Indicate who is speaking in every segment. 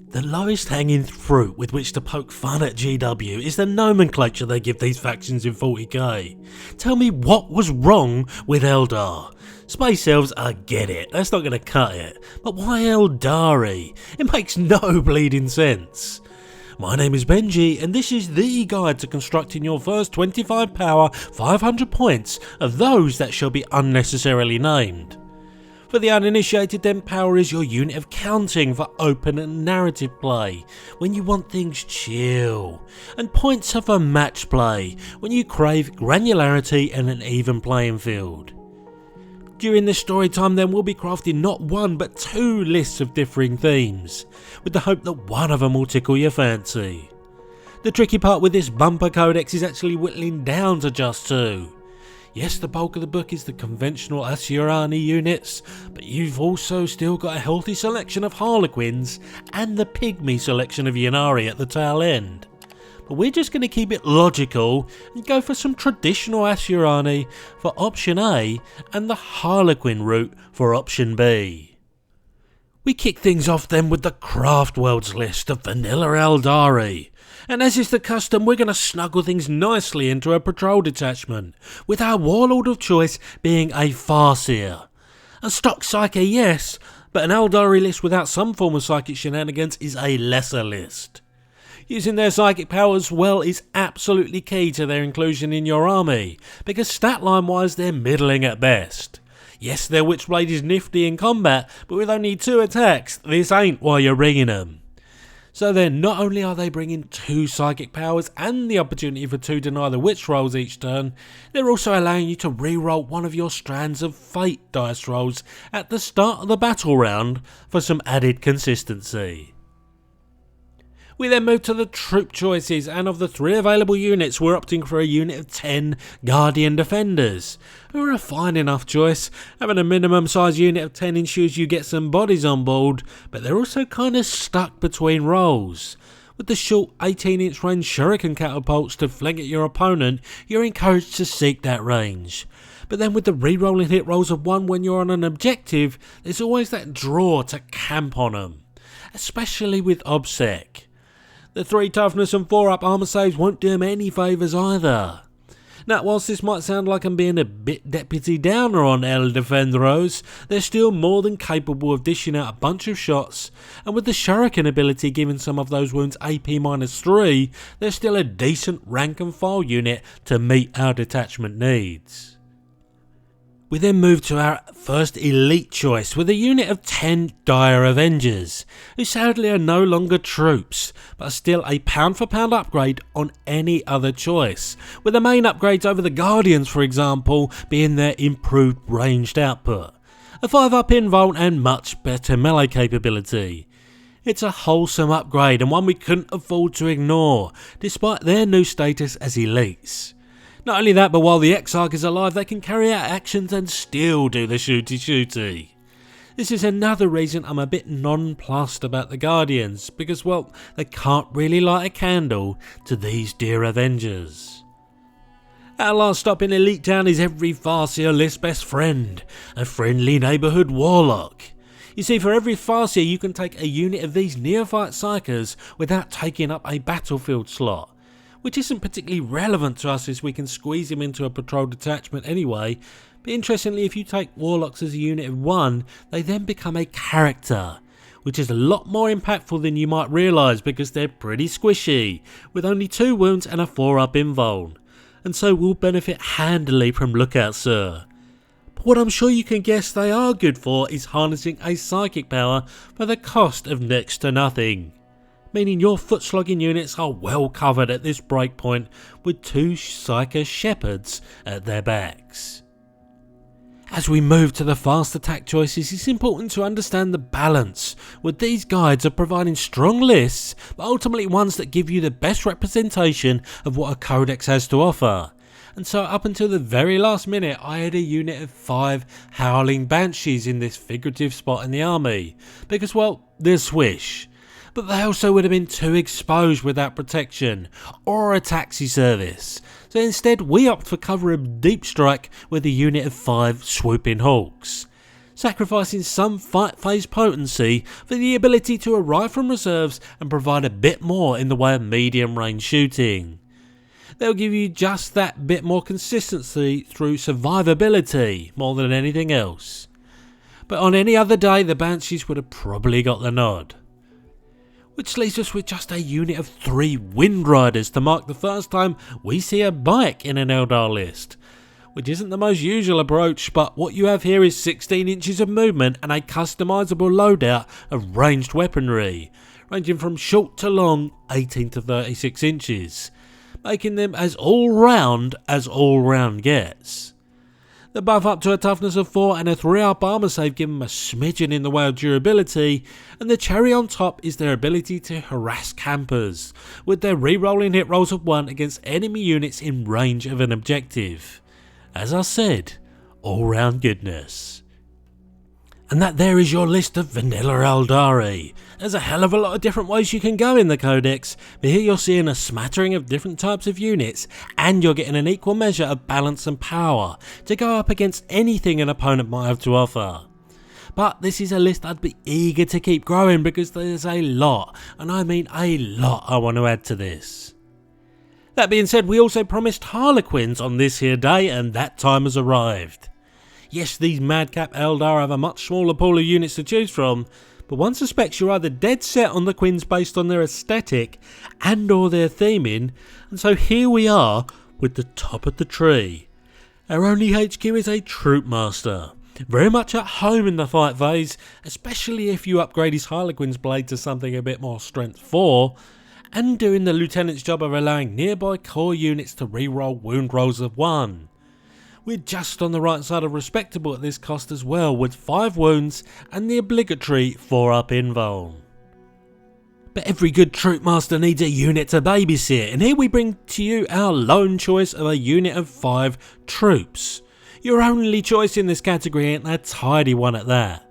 Speaker 1: The lowest hanging fruit with which to poke fun at GW is the nomenclature they give these factions in 40k. Tell me what was wrong with Eldar? Space Elves, I get it, that's not going to cut it. But why Aeldari? It makes no bleeding sense. My name is Benji, and this is the guide to constructing your first 25 power, 500 points of those that shall be unnecessarily named. For the uninitiated, then power is your unit of counting for open and narrative play, when you want things chill, and points are for match play, when you crave granularity and an even playing field. During this story time then we'll be crafting not one but two lists of differing themes, with the hope that one of them will tickle your fancy. The tricky part with this bumper codex is actually whittling down to just two. Yes, the bulk of the book is the conventional Asuryani units, but you've also still got a healthy selection of Harlequins and the pygmy selection of Ynnari at the tail end. But we're just going to keep it logical and go for some traditional Asuryani for option A and the Harlequin route for option B. We kick things off then with the Craft Worlds list of Vanilla Aeldari. And as is the custom, we're going to snuggle things nicely into a patrol detachment, with our warlord of choice being a Farseer. A stock Psyker, yes, but an Aeldari list without some form of psychic shenanigans is a lesser list. Using their psychic powers well is absolutely key to their inclusion in your army, because stat line wise they're middling at best. Yes, their Witchblade is nifty in combat, but with only 2 attacks, this ain't why you're bringing them. So then, not only are they bringing 2 psychic powers and the opportunity for 2 deny the witch rolls each turn, they're also allowing you to reroll one of your strands of fate dice rolls at the start of the battle round for some added consistency. We then move to the troop choices, and of the 3 available units we're opting for a unit of 10 Guardian Defenders, who are a fine enough choice. Having a minimum size unit of 10 ensures you get some bodies on board, but they're also kind of stuck between roles. With the short 18-inch range shuriken catapults to flank at your opponent, you're encouraged to seek that range. But then with the re-rolling hit rolls of 1 when you're on an objective, there's always that draw to camp on them, especially with OBSEC. The 3 toughness and 4 up armor saves won't do him any favours either. Now, whilst this might sound like I'm being a bit deputy downer on El Defendros, they're still more than capable of dishing out a bunch of shots, and with the shuriken ability giving some of those wounds AP-3, they're still a decent rank and file unit to meet our detachment needs. We then move to our first elite choice with a unit of 10 Dire Avengers, who sadly are no longer troops, but are still a pound for pound upgrade on any other choice, with the main upgrades over the Guardians for example being their improved ranged output, a 5-up invuln and much better melee capability. It's a wholesome upgrade and one we couldn't afford to ignore, despite their new status as elites. Not only that, but while the Exarch is alive, they can carry out actions and still do the shooty-shooty. This is another reason I'm a bit nonplussed about the Guardians, because, well, they can't really light a candle to these dear Avengers. Our last stop in Elite Town is every Farseer list's best friend, a friendly neighbourhood warlock. You see, for every Farseer you can take a unit of these neophyte psychers without taking up a battlefield slot, which isn't particularly relevant to us as we can squeeze him into a patrol detachment anyway, but interestingly if you take warlocks as a unit of 1, they then become a character, which is a lot more impactful than you might realise because they're pretty squishy, with only 2 wounds and a 4-up invuln, and so will benefit handily from Lookout Sir. But what I'm sure you can guess they are good for is harnessing a psychic power for the cost of next to nothing, meaning your foot-slogging units are well covered at this breakpoint with 2 Psyker Shepherds at their backs. As we move to the fast attack choices, it's important to understand the balance, with these guides of providing strong lists, but ultimately ones that give you the best representation of what a codex has to offer. And so up until the very last minute I had a unit of 5 Howling Banshees in this figurative spot in the army, because well, they're swish. But they also would have been too exposed without protection or a taxi service, so instead we opt for cover of deep strike with a unit of 5 swooping hawks. sacrificing some fight phase potency for the ability to arrive from reserves and provide a bit more in the way of medium range shooting. They'll give you just that bit more consistency through survivability more than anything else. But on any other day the Banshees would have probably got the nod. Which leaves us with just a unit of 3 Wind Riders to mark the first time we see a bike in an Eldar list. Which isn't the most usual approach, but what you have here is 16 inches of movement and a customisable loadout of ranged weaponry, ranging from short to long 18 to 36 inches, making them as all-round as all-round gets. The buff up to a toughness of 4 and a 3 up armour save give them a smidgen in the way of durability, and the cherry on top is their ability to harass campers, with their re-rolling hit rolls of 1 against enemy units in range of an objective. As I said, all round goodness. And that there is your list of vanilla Aeldari. There's a hell of a lot of different ways you can go in the codex, but here you're seeing a smattering of different types of units, and you're getting an equal measure of balance and power to go up against anything an opponent might have to offer. But this is a list I'd be eager to keep growing because there's a lot, and I mean a lot, I want to add to this. That being said, we also promised Harlequins on this here day, and that time has arrived. Yes, these madcap Aeldar have a much smaller pool of units to choose from, but one suspects you're either dead set on the Quins based on their aesthetic and or their theming, and so here we are with the top of the tree. Our only HQ is a Troop Master, very much at home in the fight phase, especially if you upgrade his Harlequin's blade to something a bit more strength 4, and doing the Lieutenant's job of allowing nearby core units to reroll wound rolls of 1. We're just on the right side of respectable at this cost as well, with 5 wounds and the obligatory 4 up invuln. But every good Troop Master needs a unit to babysit, and here we bring to you our lone choice of a unit of 5 troops. Your only choice in this category, and a tidy one at that.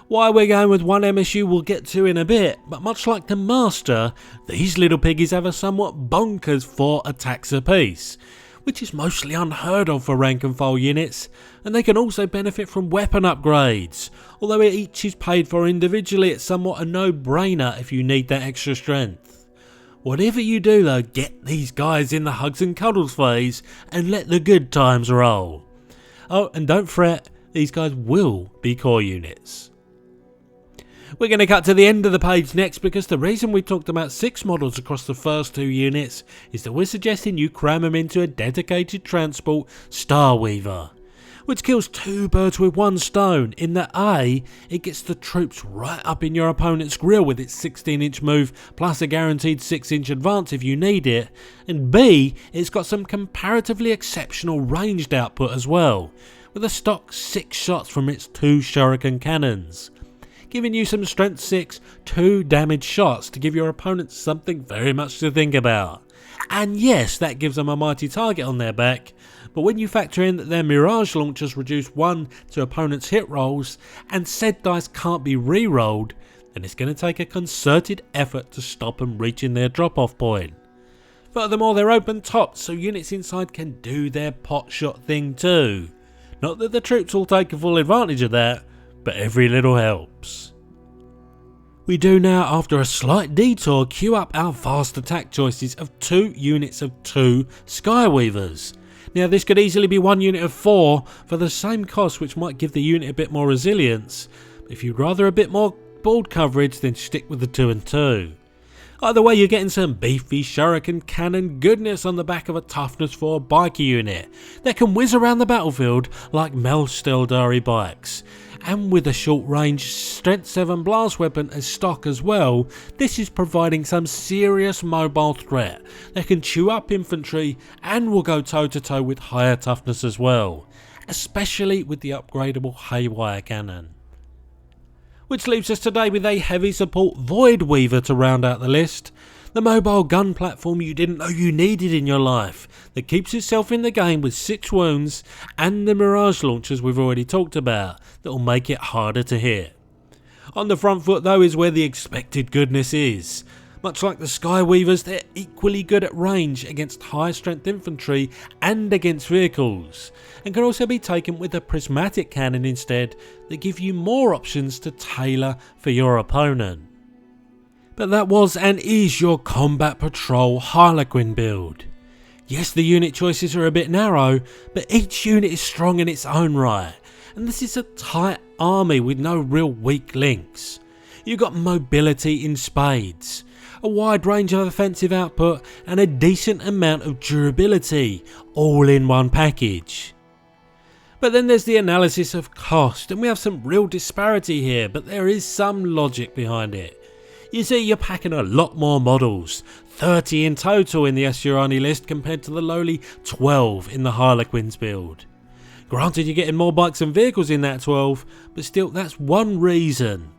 Speaker 1: Why we're going with 1 MSU we'll get to in a bit, but much like the Master, these little piggies have a somewhat bonkers 4 attacks apiece, which is mostly unheard of for rank and file units, and they can also benefit from weapon upgrades. Although each is paid for individually, it's somewhat a no-brainer if you need that extra strength. Whatever you do though, get these guys in the hugs and cuddles phase and let the good times roll. Oh, and don't fret, these guys will be core units. We're going to cut to the end of the page next because the reason we talked about 6 models across the first 2 units is that we're suggesting you cram them into a dedicated transport Starweaver, which kills 2 birds with 1 stone in that A, it gets the troops right up in your opponent's grill with its 16-inch move plus a guaranteed 6-inch advance if you need it, and B, it's got some comparatively exceptional ranged output as well, with a stock 6 shots from its 2 shuriken cannons, giving you some strength 6, 2 damage shots to give your opponents something very much to think about. And yes, that gives them a mighty target on their back, but when you factor in that their Mirage launchers reduce 1 to opponents' hit rolls, and said dice can't be re-rolled, then it's going to take a concerted effort to stop them reaching their drop-off point. Furthermore, they're open topped, so units inside can do their pot shot thing too. Not that the troops will take a full advantage of that, but every little helps. We do now, after a slight detour, queue up our fast attack choices of 2 units of 2 Skyweavers. Now this could easily be 1 unit of 4 for the same cost, which might give the unit a bit more resilience, but if you'd rather a bit more board coverage, then stick with the 2 and 2. Either way, you're getting some beefy shuriken cannon goodness on the back of a toughness 4 biker unit that can whiz around the battlefield like most Aeldari bikes. And with a short range strength 7 blast weapon as stock as well, this is providing some serious mobile threat that can chew up infantry and will go toe to toe with higher toughness as well, especially with the upgradable Haywire cannon. Which leaves us today with a heavy support Void Weaver to round out the list, the mobile gun platform you didn't know you needed in your life, that keeps itself in the game with 6 wounds and the Mirage launchers we've already talked about that will make it harder to hit. On the front foot though is where the expected goodness is. Much like the Skyweavers, they're equally good at range against high strength infantry and against vehicles, and can also be taken with a prismatic cannon instead that give you more options to tailor for your opponent. But that was and is your Combat Patrol Harlequin build. Yes, the unit choices are a bit narrow, but each unit is strong in its own right, and this is a tight army with no real weak links. You've got mobility in spades, a wide range of offensive output and a decent amount of durability, all in one package. But then there's the analysis of cost, and we have some real disparity here, but there is some logic behind it. You see, you're packing a lot more models, 30 in total in the Aeldari list compared to the lowly 12 in the Harlequins build. Granted, you're getting more bikes and vehicles in that 12, but still that's one reason.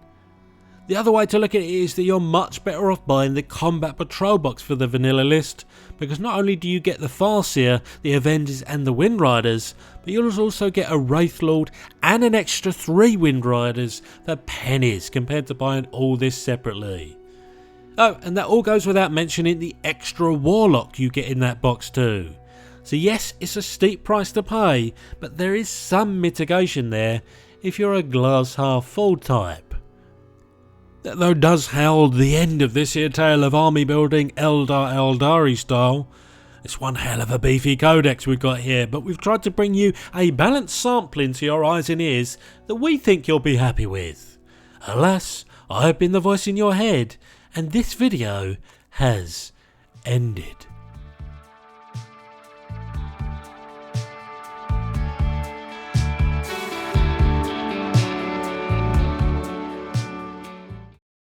Speaker 1: The other way to look at it is that you're much better off buying the Combat Patrol box for the vanilla list, because not only do you get the Farseer, the Avengers and the Wind Riders, but you'll also get a Wraithlord and an extra 3 Wind Riders for pennies compared to buying all this separately. Oh, and that all goes without mentioning the extra Warlock you get in that box too. So yes, it's a steep price to pay, but there is some mitigation there if you're a glass half full type. That though does herald the end of this here tale of army building Aeldari style. It's one hell of a beefy codex we've got here, but we've tried to bring you a balanced sampling to your eyes and ears that we think you'll be happy with. Alas, I have been the voice in your head, and this video has ended.